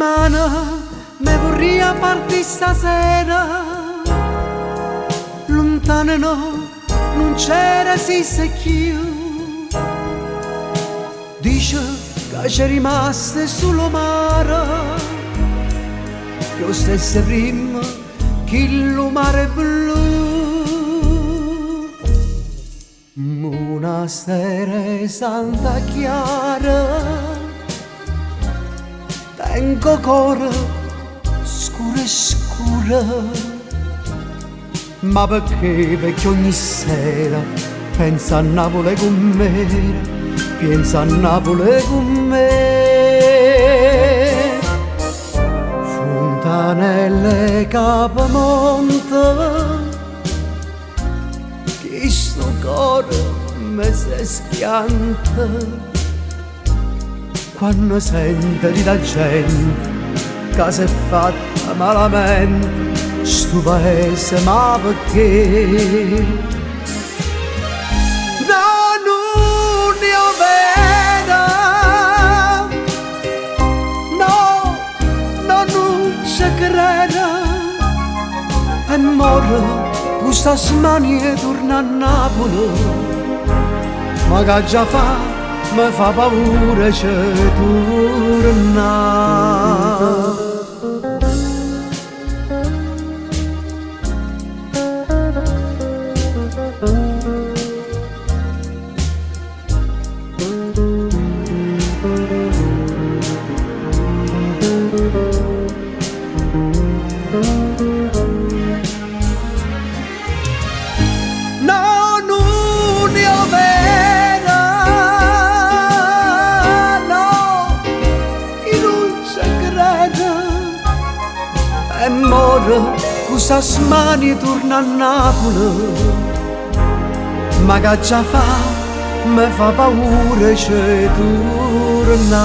Mana, me vorria partire stasera. Lontano no, non c'era si se più. Dice che c'è rimasto solo mare, che lo stesso prima che il mare blu. Monastero Santa Chiara, tengo cuore scuro e scuro, ma perché ogni sera pensa a Napoli con me, pensa a Napoli con me. Fontanelle Capamonte, che sto cuore mi si schianta quando sente di la gente che si è fatta malamente sto paese, ma perché? Non io vedo, no, non ci credo, e morro questa smania torna a Napoli, ma che già fa mi fa paura c'è torna. E moro questa smania torna a Napoli, ma che già fa, mi fa paura c'è torna.